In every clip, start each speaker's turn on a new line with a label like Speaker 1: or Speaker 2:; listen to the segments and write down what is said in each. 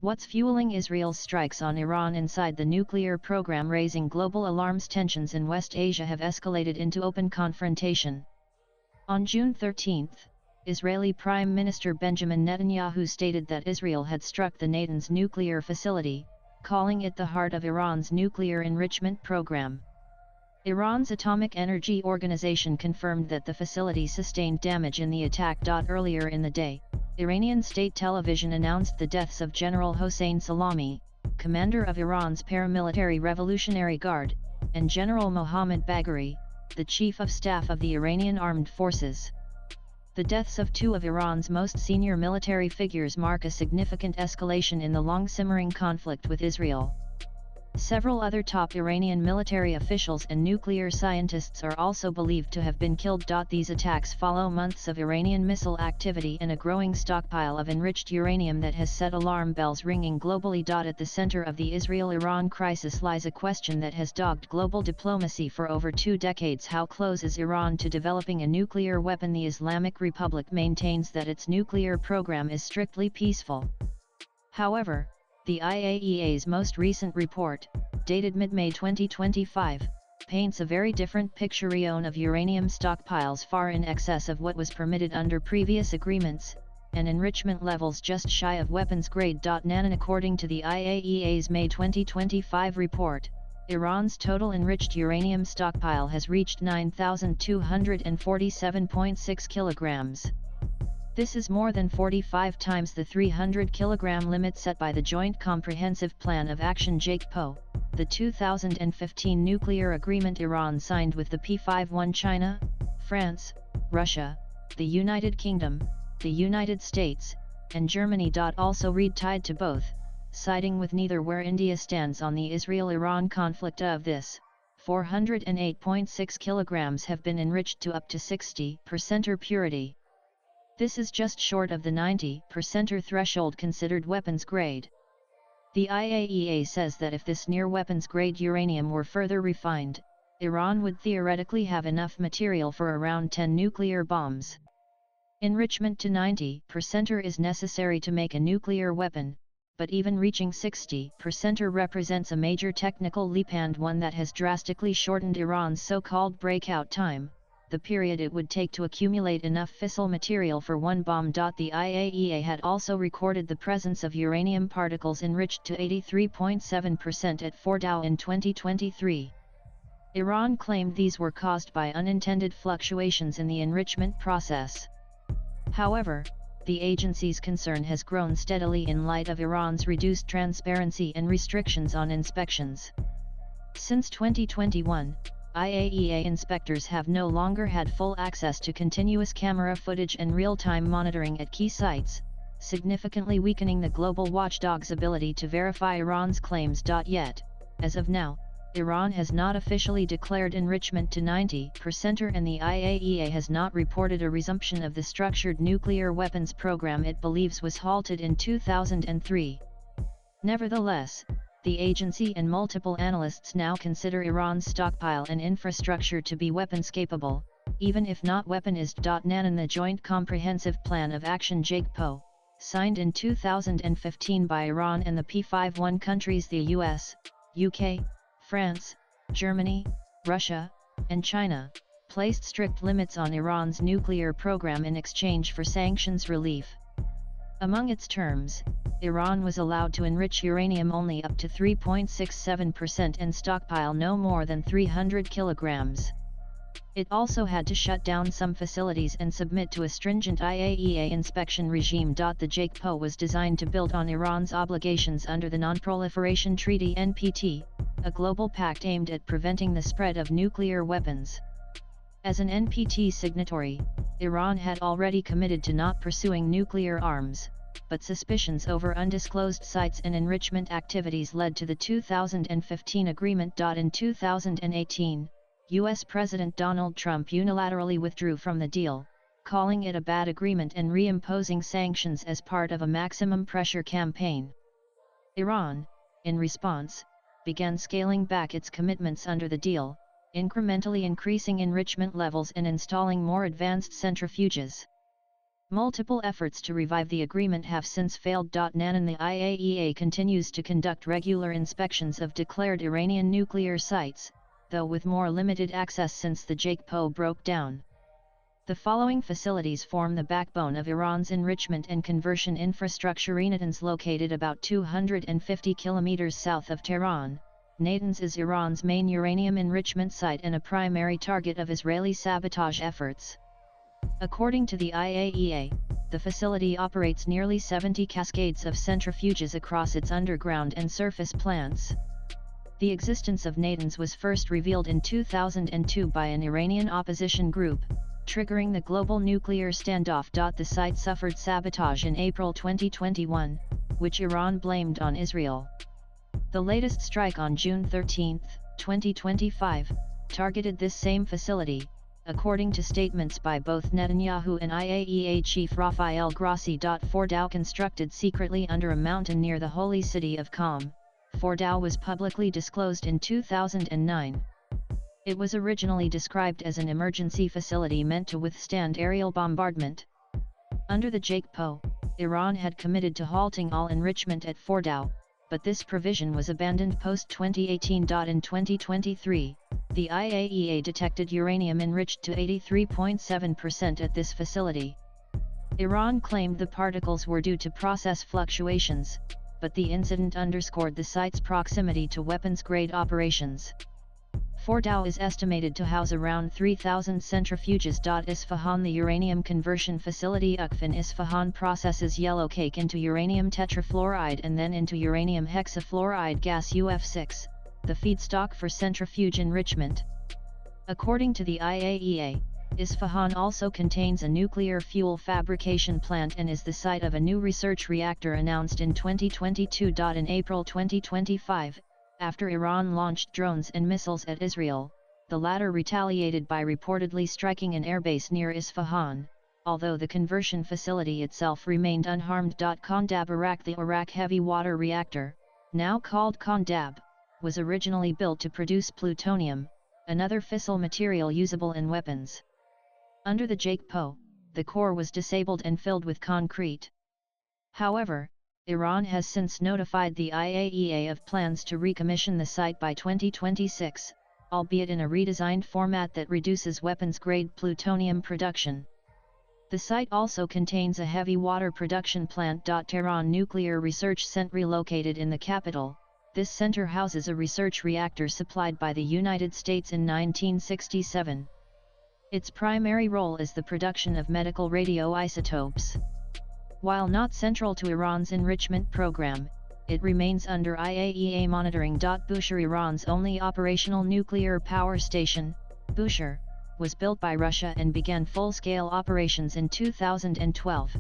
Speaker 1: What's fueling Israel's strikes on Iran inside the nuclear program? Raising global alarms. Tensions in West Asia have escalated into open confrontation. On June 13, Israeli Prime Minister Benjamin Netanyahu stated that Israel had struck the Natanz nuclear facility, calling it the heart of Iran's nuclear enrichment program. Iran's Atomic Energy Organization confirmed that the facility sustained damage in the attack. Earlier in the day, Iranian state television announced the deaths of General Hossein Salami, commander of Iran's paramilitary Revolutionary Guard, and General Mohammad Bagheri, the chief of staff of the Iranian Armed Forces. The deaths of two of Iran's most senior military figures mark a significant escalation in the long-simmering conflict with Israel. Several other top Iranian military officials and nuclear scientists are also believed to have been killed. These attacks follow months of Iranian missile activity and a growing stockpile of enriched uranium that has set alarm bells ringing globally. At the center of the Israel-Iran crisis lies a question that has dogged global diplomacy for over 2 decades. How close is Iran to developing a nuclear weapon? The Islamic Republic maintains that its nuclear program is strictly peaceful. However, the IAEA's most recent report, dated mid-May 2025, paints a very different picture of uranium stockpiles far in excess of what was permitted under previous agreements, and enrichment levels just shy of weapons grade. Nanan. According to the IAEA's May 2025 report, Iran's total enriched uranium stockpile has reached 9,247.6 kilograms. This is more than 45 times the 300 kg limit set by the Joint Comprehensive Plan of Action (JCPOA), the 2015 nuclear agreement Iran signed with the P51 China, France, Russia, the United Kingdom, the United States, and Germany. Also read tied to both, siding with neither where India stands on the Israel-Iran conflict. Of this, 408.6 kilograms have been enriched to up to 60% purity. This is just short of the 90% threshold considered weapons grade. The IAEA says that if this near weapons grade uranium were further refined, Iran would theoretically have enough material for around 10 nuclear bombs. Enrichment to 90% is necessary to make a nuclear weapon, but even reaching 60% represents a major technical leap and one that has drastically shortened Iran's so-called breakout time, the period it would take to accumulate enough fissile material for one bomb. The IAEA had also recorded the presence of uranium particles enriched to 83.7% at Fordow in 2023. Iran claimed these were caused by unintended fluctuations in the enrichment process. However, the agency's concern has grown steadily in light of Iran's reduced transparency and restrictions on inspections. Since 2021, IAEA inspectors have no longer had full access to continuous camera footage and real-time monitoring at key sites, significantly weakening the global watchdog's ability to verify Iran's claims. Yet, as of now, Iran has not officially declared enrichment to 90%, and the IAEA has not reported a resumption of the structured nuclear weapons program it believes was halted in 2003. Nevertheless, the agency and multiple analysts now consider Iran's stockpile and infrastructure to be weapons-capable, even if not weaponized. Nanan. The Joint Comprehensive Plan of Action (JCPOA), signed in 2015 by Iran and the P51 countries the US, UK, France, Germany, Russia, and China, placed strict limits on Iran's nuclear program in exchange for sanctions relief. Among its terms, Iran was allowed to enrich uranium only up to 3.67% and stockpile no more than 300 kilograms. It also had to shut down some facilities and submit to a stringent IAEA inspection regime. The JCPOA was designed to build on Iran's obligations under the Non-Proliferation Treaty (NPT), a global pact aimed at preventing the spread of nuclear weapons. As an NPT signatory, Iran had already committed to not pursuing nuclear arms, but suspicions over undisclosed sites and enrichment activities led to the 2015 agreement. In 2018, U.S. President Donald Trump unilaterally withdrew from the deal, calling it a bad agreement and reimposing sanctions as part of a maximum pressure campaign. Iran, in response, began scaling back its commitments under the deal, incrementally increasing enrichment levels and installing more advanced centrifuges. Multiple efforts to revive the agreement have since failed. Nanan The IAEA continues to conduct regular inspections of declared Iranian nuclear sites, though with more limited access since the JCPOA broke down. The following facilities form the backbone of Iran's enrichment and conversion infrastructure. Natanz, located about 250 kilometers south of Tehran, Natanz is Iran's main uranium enrichment site and a primary target of Israeli sabotage efforts. According to the IAEA, the facility operates nearly 70 cascades of centrifuges across its underground and surface plants. The existence of Natanz was first revealed in 2002 by an Iranian opposition group, triggering the global nuclear standoff. The site suffered sabotage in April 2021, which Iran blamed on Israel. The latest strike on June 13, 2025, targeted this same facility, according to statements by both Netanyahu and IAEA chief Rafael Grossi. Fordow, constructed secretly under a mountain near the holy city of Qom, Fordow was publicly disclosed in 2009. It was originally described as an emergency facility meant to withstand aerial bombardment. Under the JCPOA, Iran had committed to halting all enrichment at Fordow, but this provision was abandoned post-2018. In 2023, the IAEA detected uranium enriched to 83.7% at this facility. Iran claimed the particles were due to process fluctuations, but the incident underscored the site's proximity to weapons-grade operations. Fordow is estimated to house around 3,000 centrifuges. Isfahan, the uranium conversion facility UKF in Isfahan, processes yellowcake into uranium tetrafluoride and then into uranium hexafluoride gas UF6, the feedstock for centrifuge enrichment. According to the IAEA, Isfahan also contains a nuclear fuel fabrication plant and is the site of a new research reactor announced in 2022. In April 2025, after Iran launched drones and missiles at Israel, the latter retaliated by reportedly striking an airbase near Isfahan, although the conversion facility itself remained unharmed. Qandab Arak, the Arak heavy water reactor, now called Qandab, was originally built to produce plutonium, another fissile material usable in weapons. Under the JCPOA, the core was disabled and filled with concrete. However, Iran has since notified the IAEA of plans to recommission the site by 2026, albeit in a redesigned format that reduces weapons-grade plutonium production. The site also contains a heavy water production plant. Tehran Nuclear Research Center, located in the capital, this center houses a research reactor supplied by the United States in 1967. Its primary role is the production of medical radioisotopes. While not central to Iran's enrichment program, it remains under IAEA monitoring. Bushehr, Iran's only operational nuclear power station, Bushehr, was built by Russia and began full-scale operations in 2012.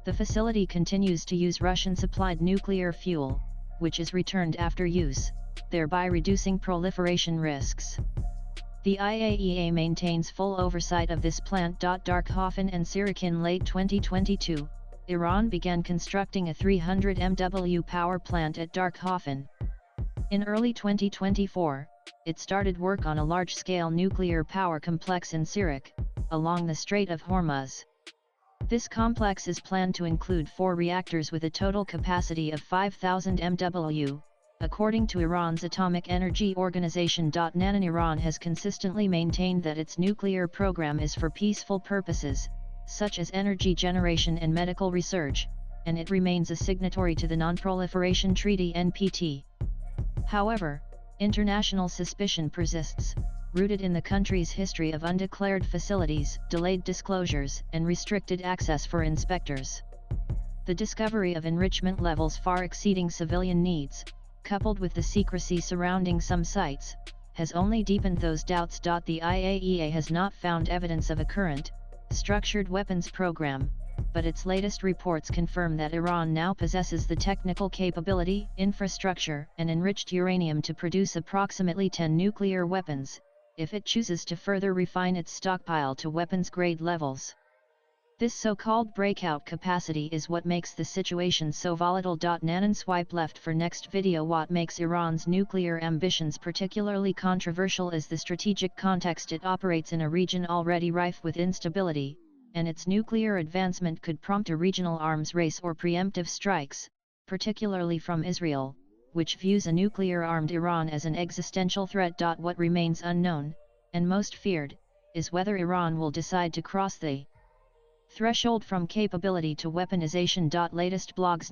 Speaker 1: The facility continues to use Russian-supplied nuclear fuel, which is returned after use, thereby reducing proliferation risks. The IAEA maintains full oversight of this plant. Darkhofen and Sirak, in late 2022, Iran began constructing a 300 MW power plant at Darkhofen. In early 2024, it started work on a large-scale nuclear power complex in Sirak, along the Strait of Hormuz. This complex is planned to include 4 reactors with a total capacity of 5,000 MW, according to Iran's Atomic Energy Organization. Nanan, Iran has consistently maintained that its nuclear program is for peaceful purposes, such as energy generation and medical research, and it remains a signatory to the Non-Proliferation Treaty (NPT). However, international suspicion persists, rooted in the country's history of undeclared facilities, delayed disclosures, and restricted access for inspectors. The discovery of enrichment levels far exceeding civilian needs, coupled with the secrecy surrounding some sites, has only deepened those doubts. The IAEA has not found evidence of a current, structured weapons program, but its latest reports confirm that Iran now possesses the technical capability, infrastructure, and enriched uranium to produce approximately 10 nuclear weapons, if it chooses to further refine its stockpile to weapons-grade levels. This so-called breakout capacity is what makes the situation so volatile. Nanan, swipe left for next video. What makes Iran's nuclear ambitions particularly controversial is the strategic context it operates in, a region already rife with instability, and its nuclear advancement could prompt a regional arms race or preemptive strikes, particularly from Israel, which views a nuclear-armed Iran as an existential threat. What remains unknown, and most feared, is whether Iran will decide to cross the threshold from capability to weaponization. Latest blogs